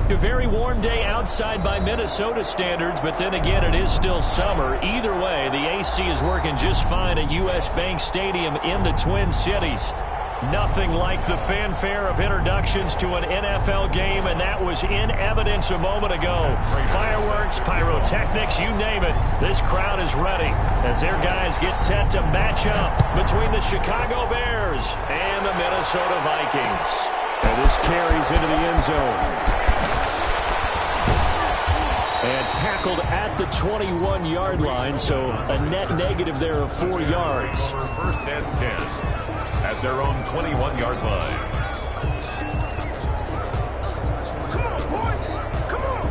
A very warm day outside by Minnesota standards, but then again, it is still summer. Either way, the AC is working just fine at U.S. Bank Stadium in the Twin Cities. Nothing like the fanfare of introductions to an NFL game, and that was in evidence a moment ago. Fireworks, pyrotechnics, you name it. This crowd is ready as their guys get set to match up between the Chicago Bears and the Minnesota Vikings. And this carries into the end zone. And tackled at the 21-yard line, so a net negative there of 4 yards. First and 10 at their own 21-yard line. Come on, boys! Come on!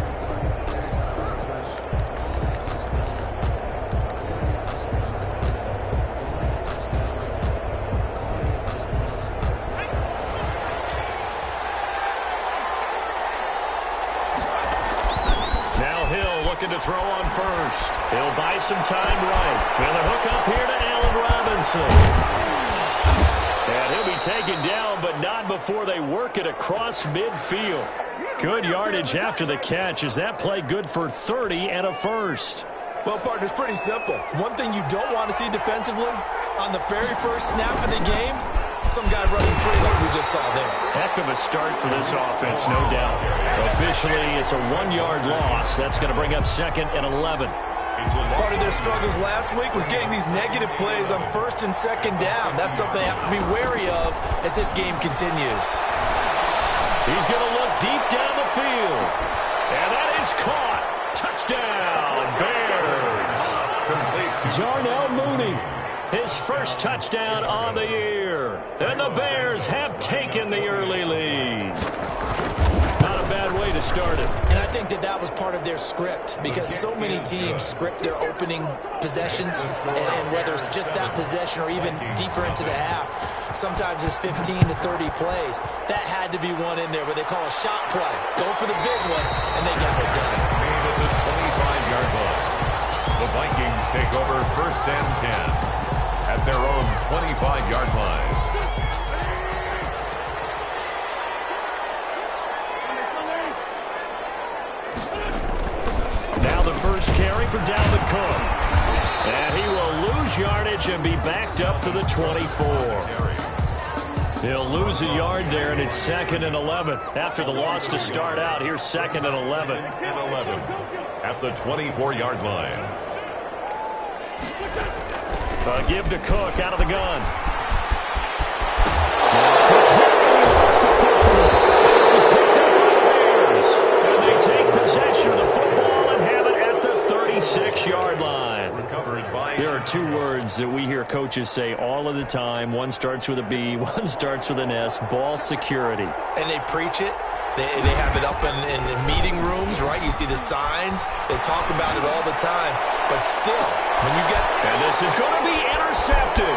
Now Hill looking to throw on first. He'll buy some time right. And the hook up here to Allen Robinson. And he'll be taken down, but not before they work it across midfield. Good yardage after the catch. Is that play good for 30 and a first? Well, partner, it's pretty simple. One thing you don't want to see defensively, on the very first snap of the game, some guy running free like we just saw there. Heck of a start for this offense, no doubt. Officially, it's a 1-yard loss. That's going to bring up 2nd and 11. Part of their struggles last week was getting these negative plays on 1st and 2nd down. That's something they have to be wary of as this game continues. He's going to look deep down the field. And that is caught. Touchdown, Bears. Jarnell Mooney, his first touchdown on the year. And the Bears have taken the early lead. Not a bad way to start it. And I think that was part of their script, because so many teams script their opening possessions, and whether it's just that possession or even deeper into the half, sometimes it's 15 to 30 plays. That had to be one in there where they call a shot play. Go for the big one, and they got it done. At the 25-yard line. The Vikings take over 1st and 10 at their own 25-yard line. Now the first carry for Dalvin Cook. And he will lose yardage and be backed up to the 24. He'll lose a yard there, and it's 2nd and 11. After the loss to start out, here's 2nd and 11. At the 24-yard line. A give to Cook out of the gun. This is picked up by the Bears. And they take possession of the football and have it at the 36-yard line. There are 2 words that we hear coaches say all of the time. One starts with a B, one starts with an S. Ball security. And they preach it. They have it up in meeting rooms, right? You see the signs. They talk about it all the time. But still, when you get... And this is going to be intercepted.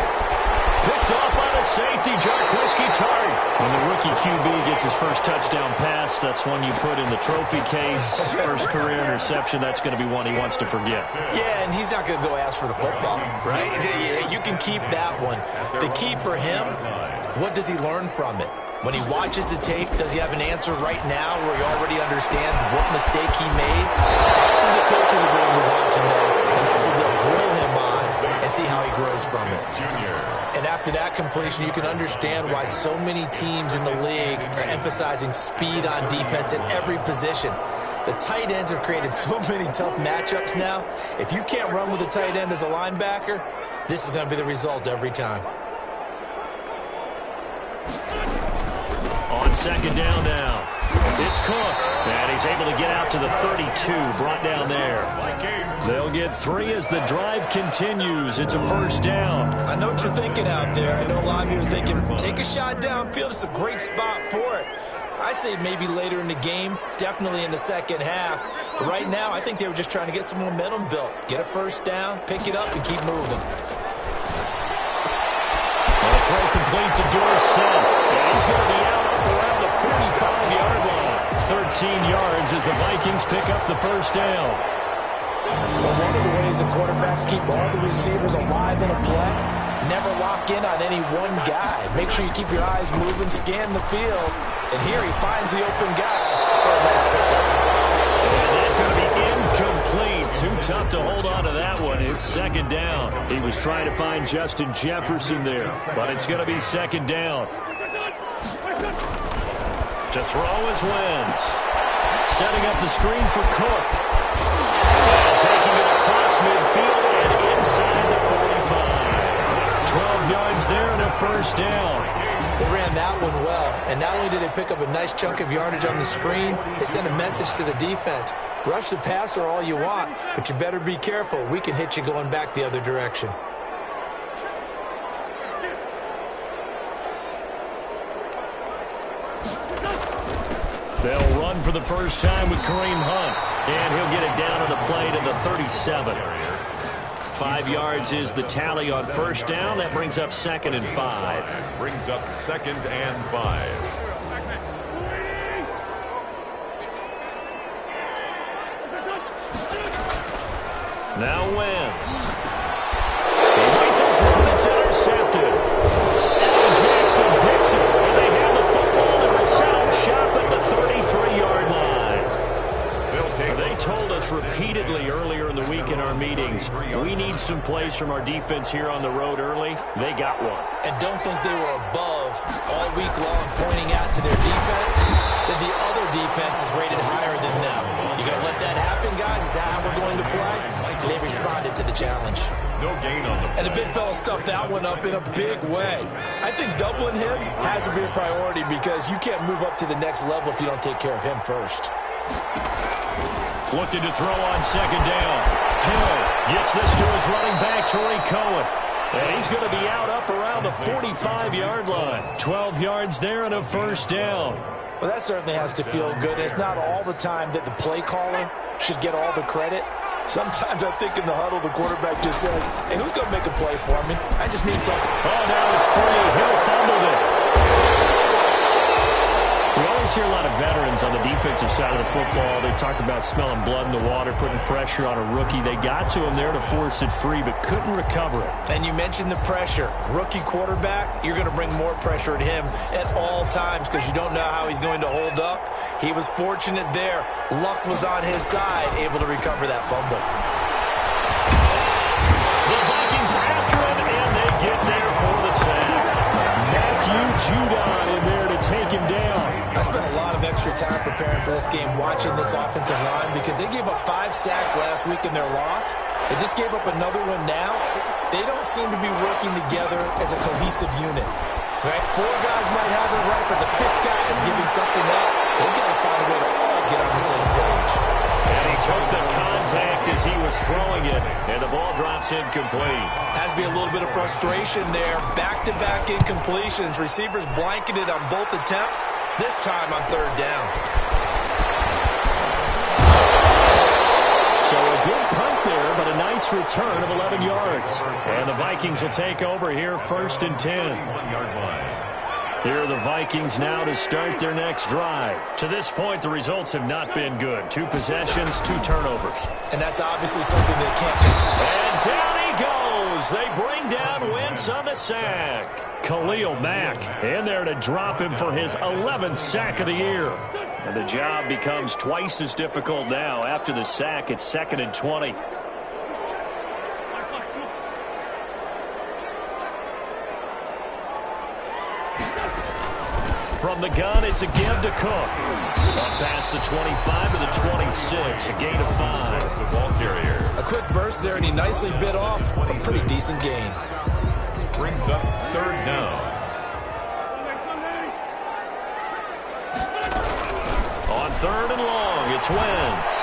Picked off by the safety, Jarquiski Tartt. When the rookie QB gets his first touchdown pass, that's one you put in the trophy case. First career interception, that's going to be one he wants to forget. Yeah, and he's not going to go ask for the football, right? You can keep that one. The key for him, what does he learn from it? When he watches the tape, does he have an answer right now where he already understands what mistake he made? That's what the coaches are going to want to know, and that's what they'll grill him on and see how he grows from it. And after that completion, you can understand why so many teams in the league are emphasizing speed on defense at every position. The tight ends have created so many tough matchups now. If you can't run with a tight end as a linebacker, this is going to be the result every time. On 2nd down now. It's Cook. And he's able to get out to the 32. Brought down there. They'll get 3 as the drive continues. It's a 1st down. I know what you're thinking out there. I know a lot of you are thinking, take a shot downfield. It's a great spot for it. I'd say maybe later in the game, definitely in the second half. But right now, I think they were just trying to get some momentum built. Get a 1st down, pick it up, and keep moving. Well, throw complete to Dorsett. And he's going to be out around the 45-yard line. 13 yards as the Vikings pick up the 1st down. Well, one of the ways the quarterbacks keep all the receivers alive in a play, never lock in on any one guy. Make sure you keep your eyes moving, scan the field. And here he finds the open guy. for a nice pickup. And that's going to be incomplete. Too tough to hold on to that one. It's second down. He was trying to find Justin Jefferson there, but it's going to be second down. To throw is Wentz. Setting up the screen for Cook. And taking it across midfield and inside the 45. 12 yards there and a first down. They ran that one well, and not only did they pick up a nice chunk of yardage on the screen, they sent a message to the defense. Rush the passer all you want, but you better be careful. We can hit you going back the other direction. They'll run for the first time with Kareem Hunt, and he'll get it down on the play to the 37. 5 yards is the tally on first down. That brings up second and 5. Brings up second and 5. Now Wentz. He rifles one. It's intercepted. Allen Jackson picks it. And they have the football and will set up shop at the 33-yard line. They told us repeatedly earlier in the week in our meetings, we need some plays from our defense here on the road early. They got one. And don't think they were above all week long pointing out to their defense that the other defense is rated higher than them. You got to let that happen, guys. Is that how we're going to play? And they responded to the challenge. No gain on the play. And the big fella stuffed that one up in a big way. I think doubling him has to be a priority because you can't move up to the next level if you don't take care of him first. Looking to throw on second down. Hill gets this to his running back, Tariq Cohen. And he's going to be out up around the 45-yard line. 12 yards there and a first down. Well, that certainly has to feel good. It's not all the time that the play caller should get all the credit. Sometimes I think in the huddle, the quarterback just says, hey, who's going to make a play for me? I just need something. Oh, now it's free. Hill fumbled it. We always hear a lot of veterans on the defensive side of the football. They talk about smelling blood in the water, putting pressure on a rookie. They got to him there to force it free, but couldn't recover it. And you mentioned the pressure. Rookie quarterback, you're going to bring more pressure at him at all times because you don't know how he's going to hold up. He was fortunate there. Luck was on his side, able to recover that fumble. The Vikings after him, and they get there for the sack. Matthew Judon in there to take him down. I spent a lot of extra time preparing for this game, watching this offensive line, because they gave up 5 sacks last week in their loss. They just gave up another one now. They don't seem to be working together as a cohesive unit. Right? 4 guys might have it right, but the 5th guy is giving something up. They've got to find a way to all get on the same page. And he took the contact as he was throwing it, and the ball drops incomplete. Has to be a little bit of frustration there. Back-to-back incompletions. Receivers blanketed on both attempts, this time on 3rd down. So a good punt there, but a nice return of 11 yards. And the Vikings will take over here, 1st and 10. 1-yard line. Here are the Vikings now to start their next drive. To this point, the results have not been good. 2 possessions, 2 turnovers. And that's obviously something they can't continue. And down he goes. They bring down Wentz on the sack. Khalil Mack in there to drop him for his 11th sack of the year. And the job becomes twice as difficult now. After the sack, it's 2nd and 20. From the gun, it's a give to Cook. Up past the 25 to the 26, a gain of 5. The ball carrier. A quick burst there, and he nicely bit off a pretty decent gain. Brings up 3rd down. On 3rd and long, it's Wentz.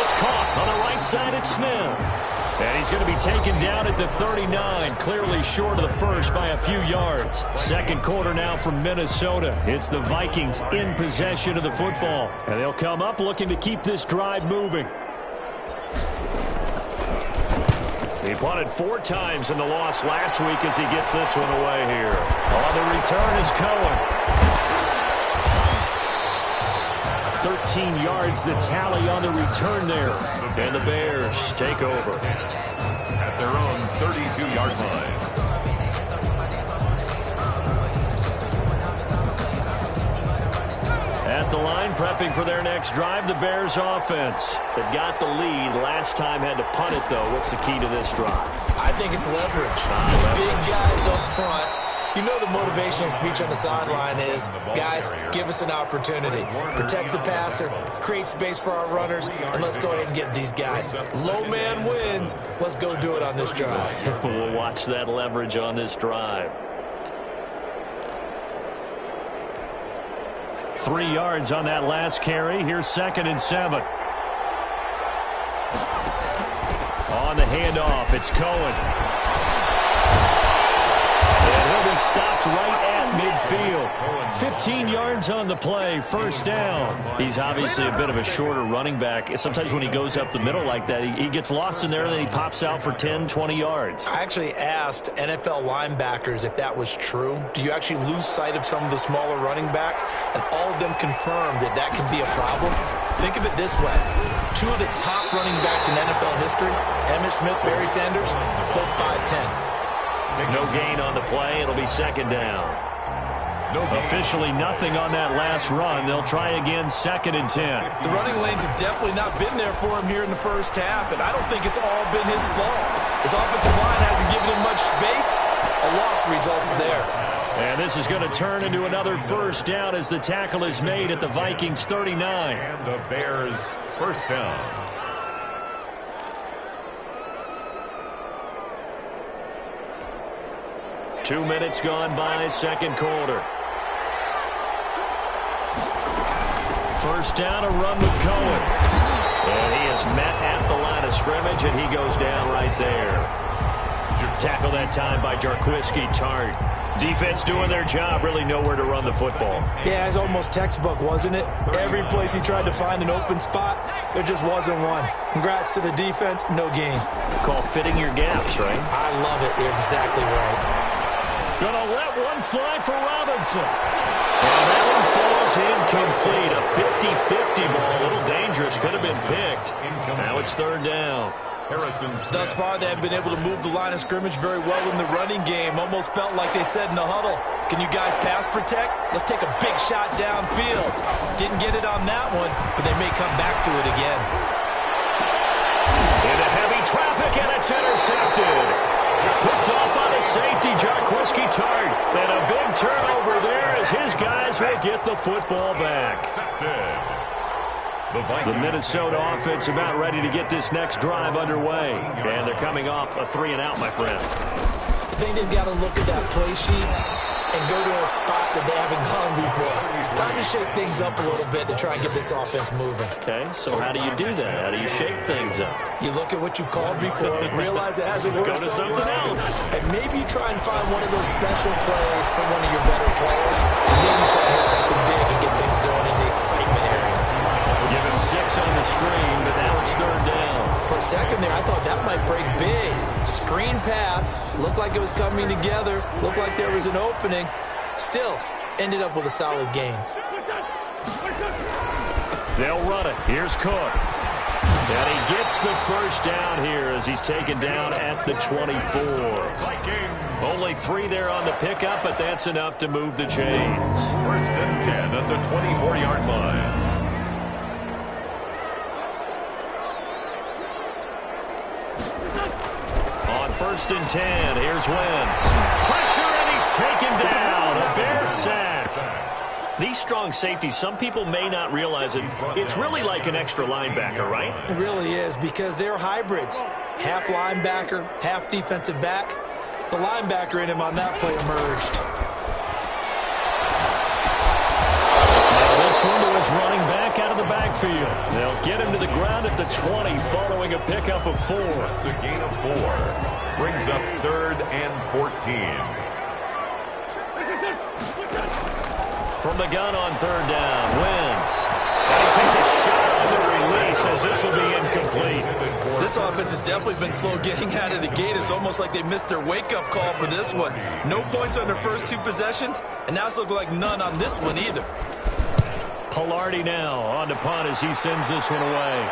It's caught on the right side at Smith. And he's going to be taken down at the 39, clearly short of the first by a few yards. Second quarter now from Minnesota. It's the Vikings in possession of the football. And they'll come up looking to keep this drive moving. He punted 4 times in the loss last week as he gets this one away here. On the return is Cohen. 13 yards the tally on the return there. And the Bears take over. At their own 32-yard line. At at the line, prepping for their next drive, the Bears offense. They've got the lead. Last time had to punt it, though. What's the key to this drive? I think it's leverage. Big guys up front. You know the motivational speech on the sideline is, guys, give us an opportunity. Protect the passer, create space for our runners, and let's go ahead and get these guys. Low man wins. Let's go do it on this drive. We'll watch that leverage on this drive. 3 yards on that last carry. Here's 2nd and 7. On the handoff, it's Cohen. And he'll be stopped right at midfield. 15 yards on the play, first down. He's obviously a bit of a shorter running back. Sometimes when he goes up the middle like that, he gets lost in there, and then he pops out for 10, 20 yards. I actually asked NFL linebackers if that was true. Do you actually lose sight of some of the smaller running backs? And all of them confirmed that that can be a problem. Think of it this way. 2 of the top running backs in NFL history, Emmitt Smith, Barry Sanders, both 5'10". No gain on the play. It'll be 2nd down. Officially nothing on that last run. They'll try again, 2nd and 10. The running lanes have definitely not been there for him here in the first half, and I don't think it's all been his fault. His offensive line hasn't given him much space. A loss results there. And this is going to turn into another first down as the tackle is made at the Vikings 39. And the Bears first down. 2 minutes gone by, second quarter. First down, a run with Cohen. And he is met at the line of scrimmage, and he goes down right there. Tackle that time by Jarquiski Tart. Defense doing their job, really nowhere to run the football. Yeah, it's almost textbook, wasn't it? Every place he tried to find an open spot, there just wasn't one. Congrats to the defense, no gain. Call fitting your gaps, right? I love it. You're exactly right. Gonna let one fly for Robinson. And that one falls incomplete. A 50-50 ball, a little dangerous, could have been picked. Now it's 3rd down. Thus far, they have been able to move the line of scrimmage very well in the running game. Almost felt like they said in the huddle, can you guys pass protect? Let's take a big shot downfield. Didn't get it on that one, but they may come back to it again. Into heavy traffic, and it's intercepted. Picked off on a safety, Jarquiski Tart. And a big turnover there as his guys will get the football back. The Minnesota offense about ready to get this next drive underway. And they're coming off a 3-and-out, my friend. I think they've got to look at that play sheet and go to a spot that they haven't gone before. Time to shake things up a little bit to try and get this offense moving. Okay, so how do you do that? How do you shake things up? You look at what you've called before, realize it hasn't worked. Go to something else. And maybe try and find one of those special plays from one of your better players. And maybe try and hit something big and get things going in the excitement area. Give him 6 on the screen, but now it's 3rd down. For a second there, I thought that might break big. Screen pass. Looked like it was coming together. Looked like there was an opening. Still, ended up with a solid gain. They'll run it. Here's Cook. And he gets the first down here as he's taken down at the 24. Only 3 there on the pickup, but that's enough to move the chains. 1st and 10 at the 24-yard line. On 1st and 10, here's Wentz. Pressure, and he's taken down. A Bear sack. These strong safeties, some people may not realize it. It's really like an extra linebacker, right? It really is, because they're hybrids. Half linebacker, half defensive back. The linebacker in him on that play emerged. Now this one to his running back out of the backfield. They'll get him to the ground at the 20 following a pickup of 4. That's a gain of 4. Brings up 3rd and 14. From the gun on 3rd down, Wentz. And he takes a shot on the release as this will be incomplete. This offense has definitely been slow getting out of the gate. It's almost like they missed their wake-up call for this one. No points on their first 2 possessions, and now it's looking like none on this one either. Pilardi now on to punt as he sends this one away.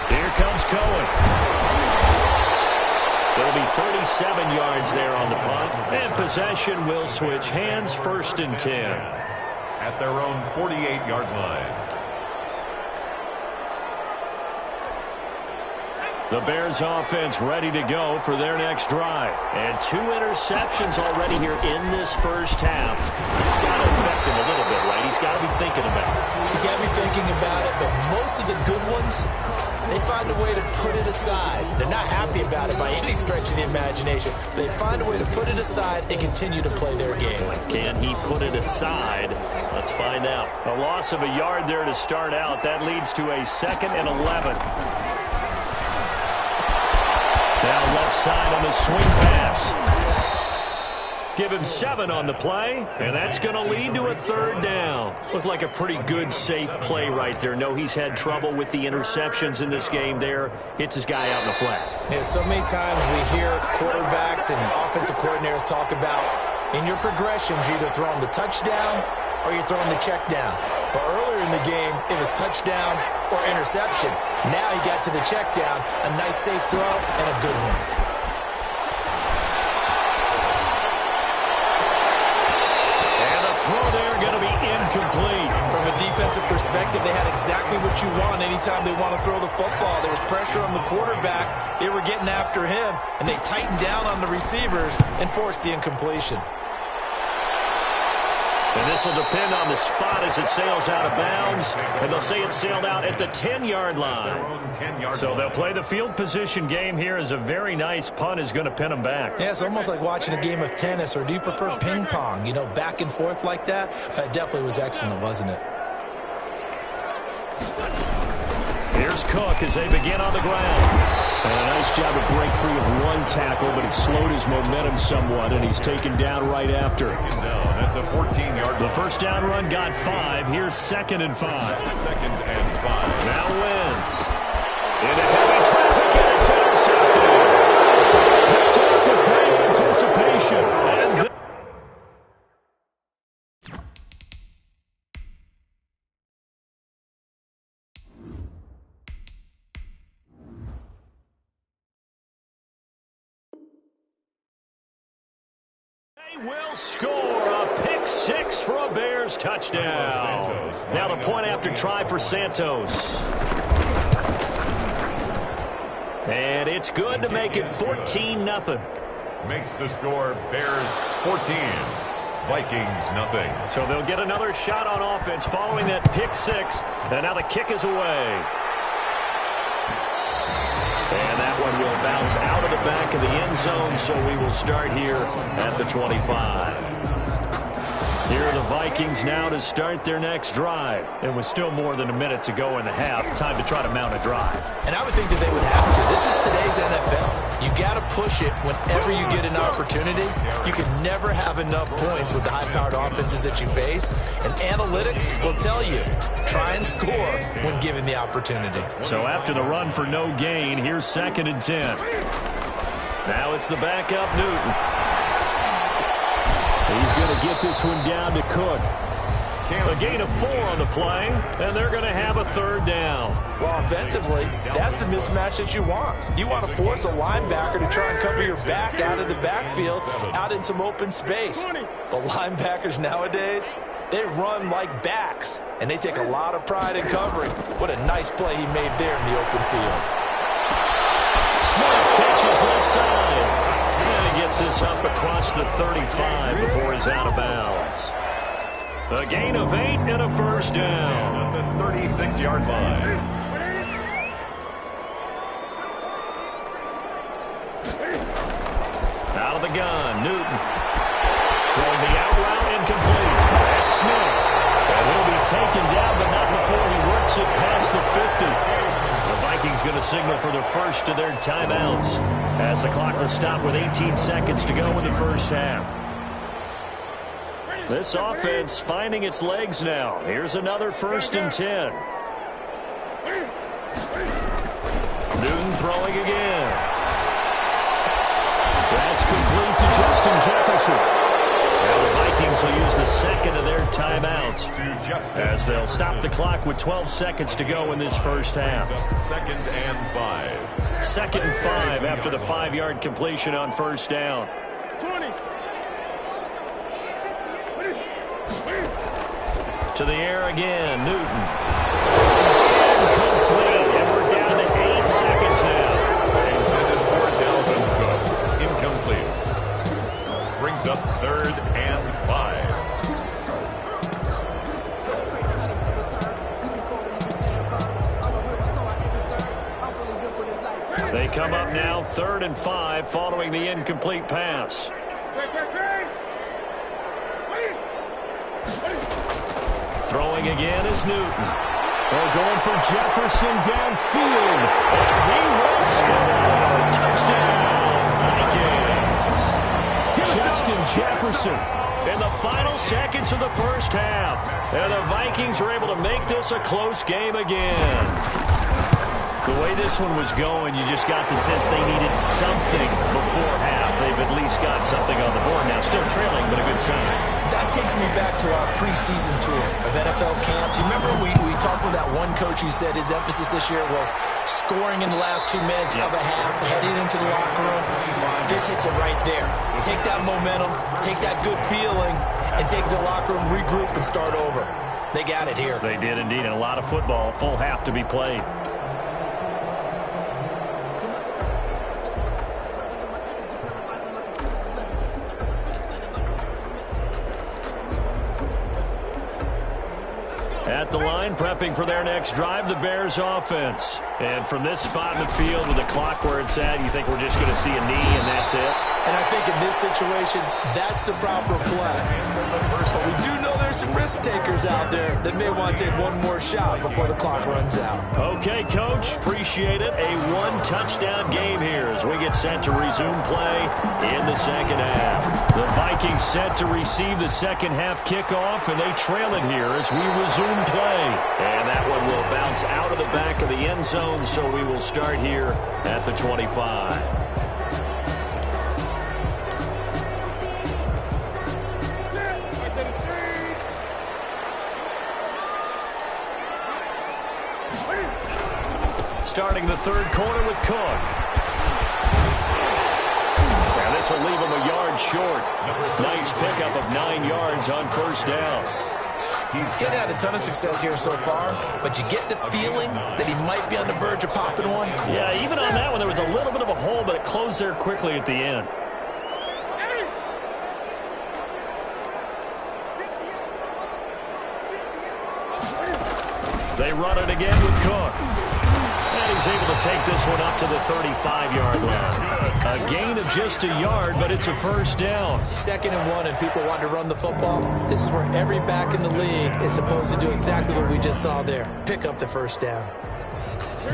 Here comes Cohen. There'll be 37 yards there on the punt, and possession will switch hands, 1st and 10. at their own 48-yard line. The Bears offense ready to go for their next drive. And 2 interceptions already here in this first half. It's got to affect him a little bit, right? He's got to be thinking about it. He's got to be thinking about it, but most of the good ones, they find a way to put it aside. They're not happy about it by any stretch of the imagination. They find a way to put it aside and continue to play their game. Can he put it aside? Let's find out. A loss of a yard there to start out. That leads to a 2nd and 11. Now left side on the swing pass. Give him 7 on the play, and that's going to lead to a 3rd down. Looked like a pretty good, safe play right there. No, he's had trouble with the interceptions in this game there. Hits his guy out in the flat. Yeah, so many times we hear quarterbacks and offensive coordinators talk about in your progressions, you're either throwing the touchdown or you're throwing the check down. But earlier in the game, it was touchdown or interception. Now he got to the check down, a nice safe throw, and a good one. And the throw there going to be incomplete. From a defensive perspective, they had exactly what you want anytime they want to throw the football. There was pressure on the quarterback. They were getting after him, and they tightened down on the receivers and forced the incompletion. And this will depend on the spot as it sails out of bounds. And they'll say it sailed out at the 10-yard line. So they'll play the field position game here as a very nice punt is going to pin them back. Yeah, it's almost like watching a game of tennis, or do you prefer ping pong? You know, back and forth like that? But it definitely was excellent, wasn't it? Here's Cook as they begin on the ground. And a nice job to break free of 1 tackle, but it slowed his momentum somewhat, and he's taken down right after. At the 14-yard line. The first down run got 5. Here's 2nd and 5. 2nd and 5. Now Wentz. Into heavy traffic, and it's intercepted. Picked off with great anticipation. And will score a pick 6 for a Bears touchdown. Now the point after try for Santos. And it's good to make it 14-0. Makes the score Bears 14, Vikings nothing. So they'll get another shot on offense following that pick 6. And now the kick is away. And that one will bounce out of the back of the end zone, so we will start here at the 25. Here are the Vikings now to start their next drive. And with still more than a minute to go in the half, time to try to mount a drive. And I would think that they would have to. This is today's NFL. You got to push it whenever you get an opportunity. You can never have enough points with the high-powered offenses that you face. And analytics will tell you, try and score when given the opportunity. So after the run for no gain, here's 2nd and 10. Now it's the backup Newton. He's going to get this one down to Cook. A gain of 4 on the play, and they're going to have a 3rd down. Well, offensively, that's the mismatch that you want. You want to force a linebacker to try and cover your back out of the backfield, out in some open space. The linebackers nowadays, they run like backs, and they take a lot of pride in covering. What a nice play he made there in the open field. Smith catches left side. And he gets this up across the 35 before he's out of bounds. A gain of 8 and a 1st down. At the 36-yard line. Out of the gun, Newton. Throwing the out route incomplete. That's Smith. And he'll be taken down, but not before he works it past the 50. The Vikings going to signal for the first of their timeouts as the clock will stop with 18 seconds to go in the first half. This offense finding its legs now. Here's another 1st and 10. Newton throwing again. That's complete to Justin Jefferson. Now the Vikings will use the 2nd of their timeouts as they'll stop the clock with 12 seconds to go in this first half. 2nd and 5. 2nd and 5 after the 5-yard completion on 1st down. 20. To the air again, Newton. Incomplete, and we're down to 8 seconds now. Intended for Dalvin Cook. Incomplete. Brings up 3rd and 5. They come up now 3rd and 5 following the incomplete pass. Throwing again is Newton. They're going for Jefferson downfield. And he will score. Touchdown, Vikings. Justin Jefferson in the final seconds of the first half. And the Vikings are able to make this a close game again. The way this one was going, you just got the sense they needed something before half. They've at least got something on the board now. Still trailing, but a good sign. That takes me back to our preseason tour of NFL camps. You remember we talked with that one coach who said his emphasis this year was scoring in the last 2 minutes of a half, heading into the locker room. This hits it right there. Take that momentum, take that good feeling, and take the locker room, regroup, and start over. They got it here. They did indeed, and a lot of football, full half to be played. At the line, prepping for their next drive, the Bears offense. And from this spot in the field with the clock where it's at, you think we're just going to see a knee and that's it? And I think in this situation, that's the proper play. But we do know there's some risk takers out there that may want to take one more shot before the clock runs out. Okay, Coach, appreciate it. A one-touchdown game here as we get set to resume play in the second half. The Vikings set to receive the second half kickoff, and they trail it here as we resume play. And that one will bounce out of the back of the end zone, so we will start here at the 25. Starting the third quarter with Cook. And this will leave him a yard short. Nice pickup of 9 yards on first down. He's getting had a ton of success here so far, but you get the feeling that he might be on the verge of popping one. Yeah, even on that one, there was a little bit of a hole, but it closed there quickly at the end. They run it again with Cook. And he's able to take this one up to the 35-yard line. A gain of just a yard, but it's a first down. 2nd and 1, and people want to run the football. This is where every back in the league is supposed to do exactly what we just saw there. Pick up the first down.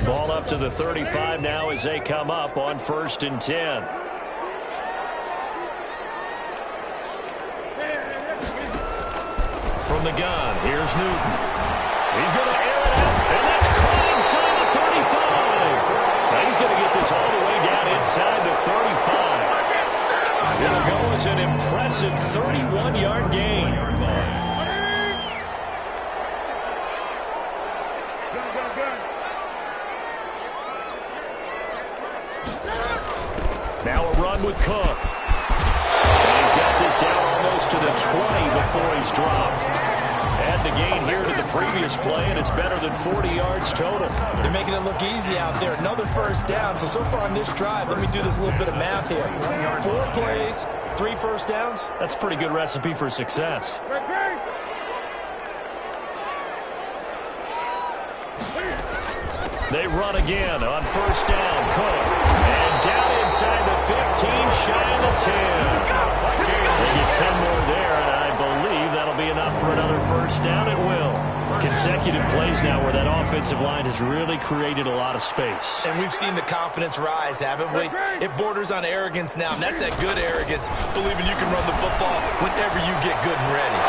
Ball up to the 35 now as they come up on 1st and 10. From the gun, here's Newton. He's going to air it out, and that's caught inside the 35. Now he's going to get this all the way down inside the 35. It'll go as an impressive 31-yard gain. Now a run with Cook. And he's got this down almost to the 20 before he's dropped. Add the gain here to the previous play, and it's better than 40 yards total. They're making it look easy out there. Another first down. So far on this drive, let me do this little bit of math here. 4 plays, 3 first downs. That's a pretty good recipe for success. They run again on first down. Cook. And down inside the 15, shy of the 10. They get 10 more there, and I believe that'll be enough for another first down. It will. Consecutive plays now where that offensive line has really created a lot of space. And we've seen the confidence rise, haven't we? It borders on arrogance now, and that's that good arrogance, believing you can run the football whenever you get good and ready.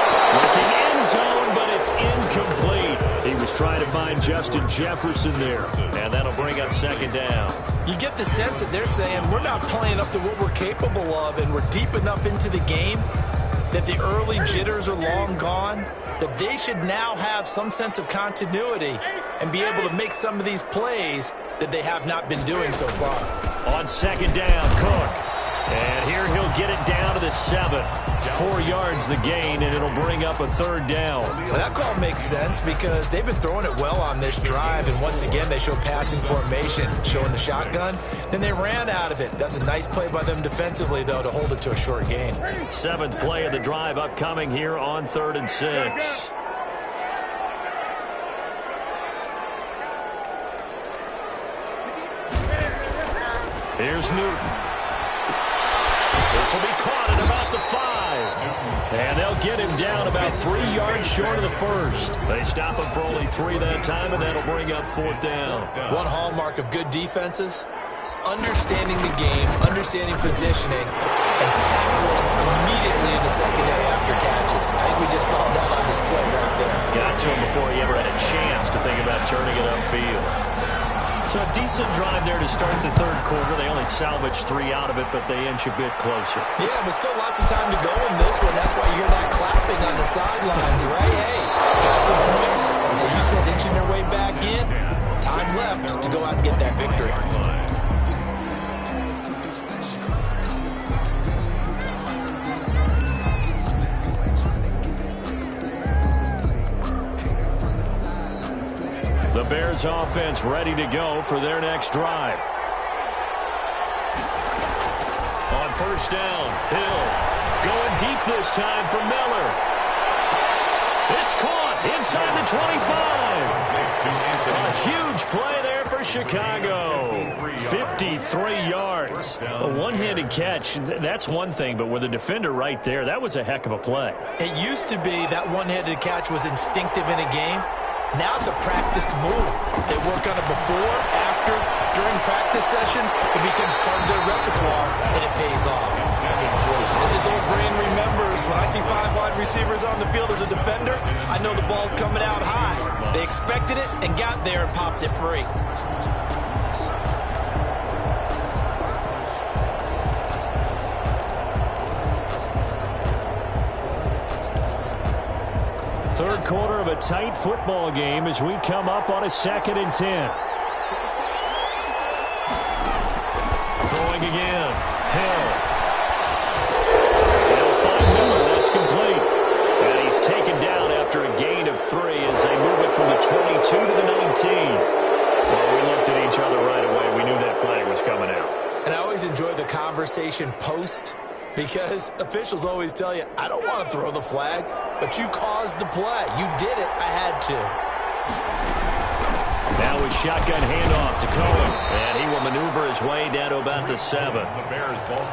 Looking end zone, but it's incomplete. He was trying to find Justin Jefferson there, and that'll bring up 2nd down. You get the sense that they're saying we're not playing up to what we're capable of, and we're deep enough into the game that the early jitters are long gone, that they should now have some sense of continuity and be able to make some of these plays that they have not been doing so far. On 2nd down, Cook. And here he'll get it down to the 7. 4 yards the gain, and it'll bring up a 3rd down. Well, that call makes sense because they've been throwing it well on this drive, and once again they show passing formation, showing the shotgun. Then they ran out of it. That's a nice play by them defensively, though, to hold it to a short gain. 7th play of the drive upcoming here on 3rd and 6. Here's Newton. This will be caught at about the 5. And they'll get him down about 3 yards short of the 1st. They stop him for only 3 that time, and that'll bring up 4th down. One hallmark of good defenses is understanding the game, understanding positioning, and tackling immediately in the secondary after catches. I think we just saw that on display right there. Got to him before he ever had a chance to think about turning it upfield. So a decent drive there to start the 3rd quarter. They only salvaged 3 out of it, but they inch a bit closer. Yeah, but still lots of time to go in this one. That's why you hear that clapping on the sidelines, right? Hey, got some points. As you said, inching their way back in. Time left to go out and get that victory. The Bears offense ready to go for their next drive. On 1st down, Hill going deep this time for Miller. It's caught inside the 25. A huge play there for Chicago. 53 yards. A one-handed catch, that's one thing, but with a defender right there, that was a heck of a play. It used to be that one-handed catch was instinctive in a game. Now it's a practiced move. They work on it before, after, during practice sessions. It becomes part of their repertoire, and it pays off. As his old brain remembers, when I see 5 wide receivers on the field as a defender, I know the ball's coming out high. They expected it and got there and popped it free. Third quarter of a tight football game as we come up on a 2nd and 10. Throwing again. Hill. They'll find Miller. That's complete. And he's taken down after a gain of 3 as they move it from the 22 to the 19. Well, we looked at each other right away. We knew that flag was coming out. And I always enjoy the conversation post, because officials always tell you, I don't want to throw the flag, but you caused the play. You did it. I had to. Now with shotgun handoff to Cohen, and he will maneuver his way down to about the 7.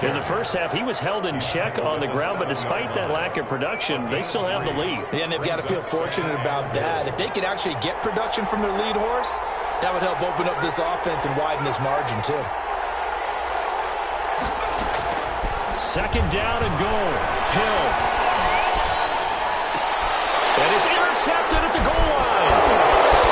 In the first half, he was held in check on the ground, but despite that lack of production, they still have the lead. Yeah, and they've got to feel fortunate about that. If they could actually get production from their lead horse, that would help open up this offense and widen this margin too. 2nd down and goal. Hill. And it's intercepted at the goal line.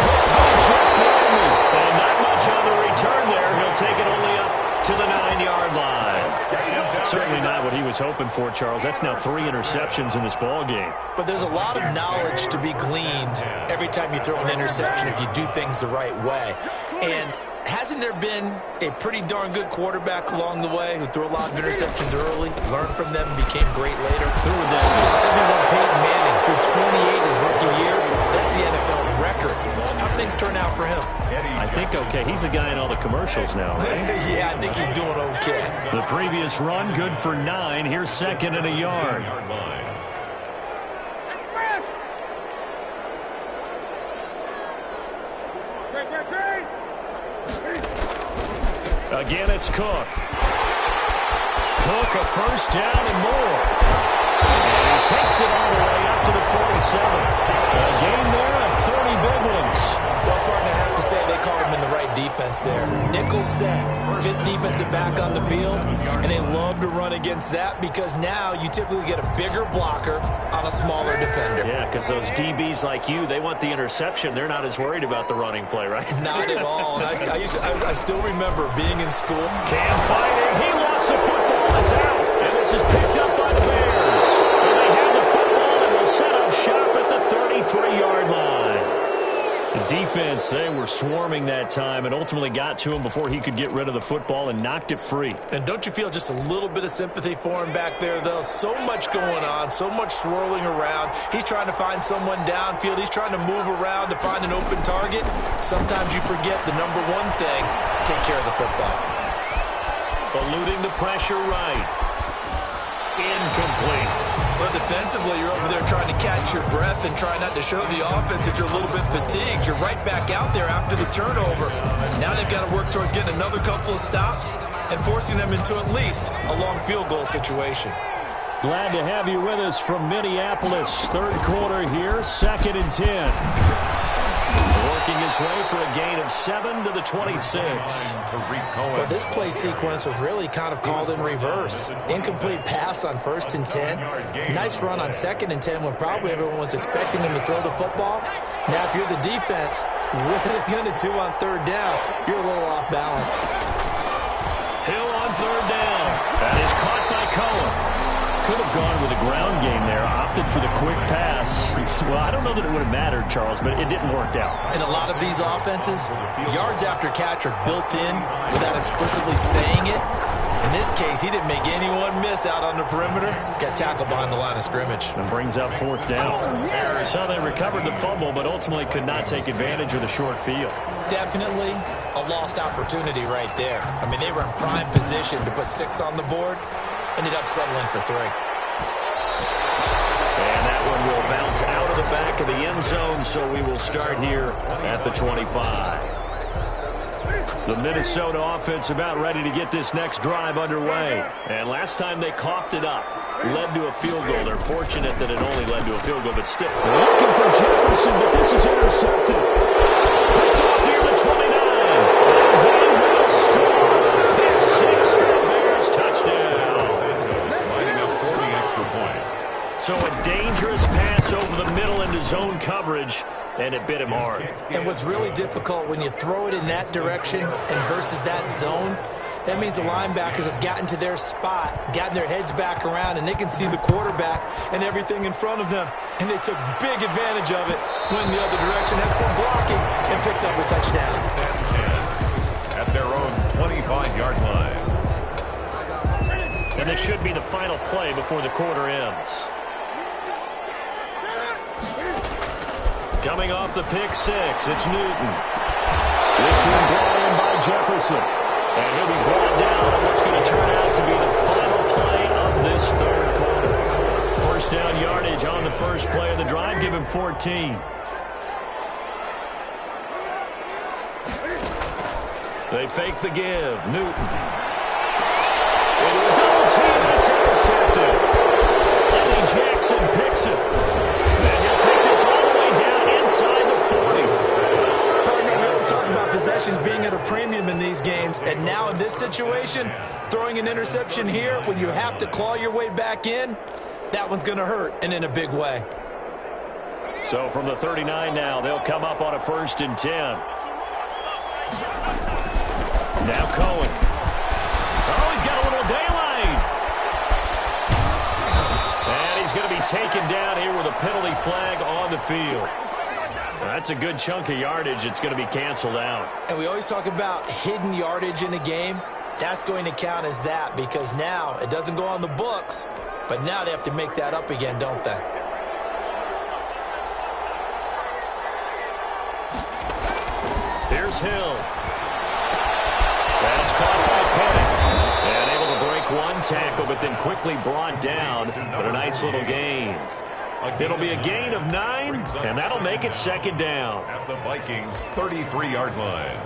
Picked by Jeff Gladney. And not much on the return there. He'll take it only up to the 9-yard line. Certainly not what he was hoping for, Charles. That's now 3 interceptions in this ball game. But there's a lot of knowledge to be gleaned every time you throw an interception if you do things the right way. And hasn't there been a pretty darn good quarterback along the way who threw a lot of interceptions early, learned from them, and became great later? Who would that be? Everyone, Peyton Manning, threw 28 his rookie year. That's the NFL record. How'd things turn out for him? I think okay. He's a guy in all the commercials now, right? Yeah, I think he's doing okay. The previous run, good for 9. Here's 2nd and a yard. Again, it's Cook. Cook, a 1st down and more. And he takes it all the way up to the 47. A gain there of 30 big ones. Well, partner, I have to say they called him in the right defense there. Nickel set, 5th defensive back on the field, and they love to run against that because now you typically get a bigger blocker on a smaller defender. Yeah, because those DBs like you, they want the interception. They're not as worried about the running play, right? Not at all. And I still remember being in school. Cam fighting. He lost the football. It's out. And this is picked up by the Bears. And they have the football and will set up shop at the 33-yard line. The defense, they were swarming that time and ultimately got to him before he could get rid of the football and knocked it free. And don't you feel just a little bit of sympathy for him back there, though? So much going on, so much swirling around. He's trying to find someone downfield. He's trying to move around to find an open target. Sometimes you forget the number one thing, take care of the football. Eluding the pressure right. Incomplete. But defensively, you're over there trying to catch your breath and try not to show the offense that you're a little bit fatigued. You're right back out there after the turnover. Now they've got to work towards getting another couple of stops and forcing them into at least a long field goal situation. Glad to have you with us from Minneapolis. Third quarter here, 2nd and 10. Working his way for a gain of 7 to the 26. Well, this play sequence was really kind of called in reverse. Incomplete pass on 1st and 10. Nice run on 2nd and 10 when probably everyone was expecting him to throw the football. Now, if you're the defense, what are they going to do on 3rd down? You're a little off balance. Hill on 3rd down. That is caught by Cohen. Could have gone with a ground game there. Opted for the quick pass. Well, I don't know that it would have mattered, Charles, but it didn't work out. In a lot of these offenses, yards after catch are built in without explicitly saying it. In this case, he didn't make anyone miss out on the perimeter. Got tackled behind the line of scrimmage. And brings up 4th down. So they recovered the fumble, but ultimately could not take advantage of the short field. Definitely a lost opportunity right there. I mean, they were in prime position to put 6 on the board. Ended up settling for 3. And that one will bounce out of the back of the end zone, so we will start here at the 25. The Minnesota offense about ready to get this next drive underway. And last time they coughed it up, led to a field goal. They're fortunate that it only led to a field goal, but still. Looking for Jefferson, but this is intercepted. Picked off near the 29. And they will score. Pick 6 for the Bears. Touchdown. So a dangerous pass over the middle into zone coverage, and it bit him hard. And what's really difficult when you throw it in that direction and versus that zone, that means the linebackers have gotten to their spot, gotten their heads back around, and they can see the quarterback and everything in front of them. And they took big advantage of it, went in the other direction, had some blocking, and picked up a touchdown. At their own 25-yard line. And this should be the final play before the quarter ends. Coming off the pick 6, it's Newton. This one brought in by Jefferson. And he'll be brought down on what's going to turn out to be the final play of this third quarter. First down yardage on the first play of the drive. Give him 14. They fake the give. Newton. Into a double team. It's intercepted. Eddie Jackson picks it. And he'll take this all the way down inside the 40. Partner, we always talk about possessions being at a premium in these games. And now in this situation, throwing an interception here when you have to claw your way back in, that one's going to hurt, and in a big way. So from the 39 now, they'll come up on a 1st and 10. Now Cohen. Oh, he's got a little daylight. And he's going to be taken down here with a penalty flag on the field. That's a good chunk of yardage. It's going to be canceled out. And we always talk about hidden yardage in a game. That's going to count as that because now it doesn't go on the books, but now they have to make that up again, don't they? Here's Hill. That's caught by Penning. And able to break one tackle, but then quickly brought down. But a nice little gain. It'll be a gain of 9, and that'll make it 2nd down. At the Vikings' 33-yard line.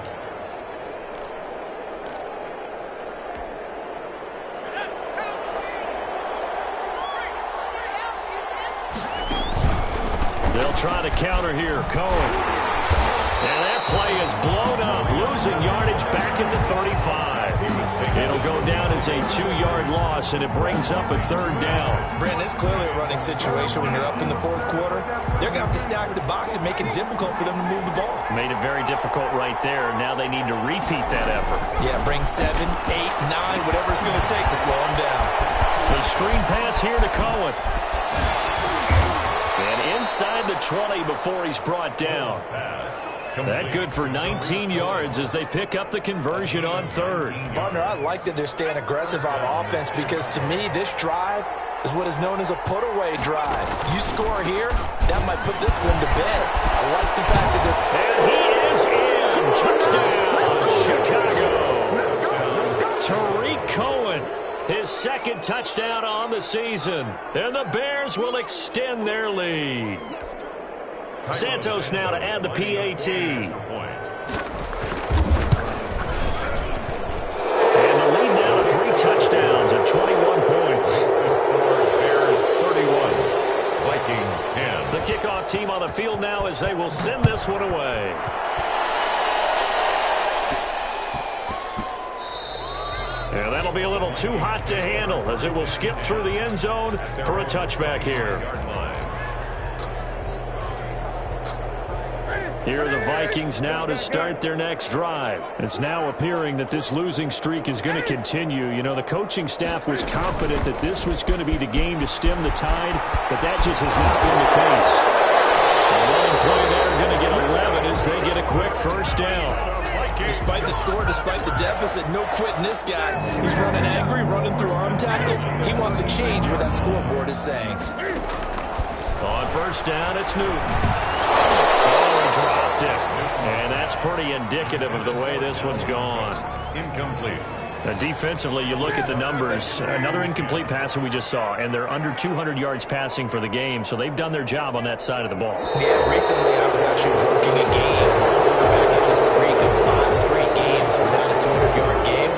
They'll try to counter here. Cohen. And that play is blown up, losing yardage back at the 35. It'll go down as a 2-yard loss, and it brings up a 3rd down. Brandon, it's clearly a running situation when you're up in the 4th quarter. They're going to have to stack the box and make it difficult for them to move the ball. Made it very difficult right there. Now they need to repeat that effort. Yeah, bring 7, 8, 9, whatever it's going to take to slow them down. The screen pass here to Cohen. And inside the 20 before he's brought down. That good for 19 yards as they pick up the conversion on third. Partner, I like that they're staying aggressive on offense because to me, this drive is what is known as a put-away drive. You score here, that might put this one to bed. I like the fact that and he is in. Touchdown, Chicago. Tariq Cohen, his second touchdown on the season. And the Bears will extend their lead. Santos now to add the PAT. And the lead now to 3 touchdowns at 21 points. Bears 31, Vikings 10. The kickoff team on the field now as they will send this one away. And that'll be a little too hot to handle as it will skip through the end zone for a touchback here. Here are the Vikings now to start their next drive. It's now appearing that this losing streak is going to continue. You know, the coaching staff was confident that this was going to be the game to stem the tide, but that just has not been the case. A running play there, going to get 11 as they get a quick first down. despite the score, despite the deficit, no quitting this guy. He's running angry, running through arm tackles. He wants to change what that scoreboard is saying. On first down, it's Newton. Dropped it. And that's pretty indicative of the way this one's gone. Incomplete. Defensively, you look at the numbers. Another incomplete passer we just saw, and they're under 200 yards passing for the game, so they've done their job on that side of the ball. Yeah, recently I was actually working a game. Quarterback had a streak of 5 straight games without a 200-yard game,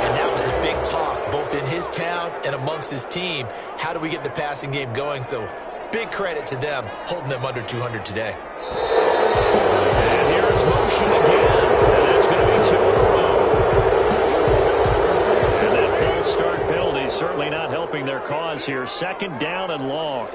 and that was a big talk, both in his town and amongst his team. How do we get the passing game going? So big credit to them, holding them under 200 today. And here's motion again. And that's going to be 2 in a row. And that false start penalty certainly not helping their cause here. Second down and long.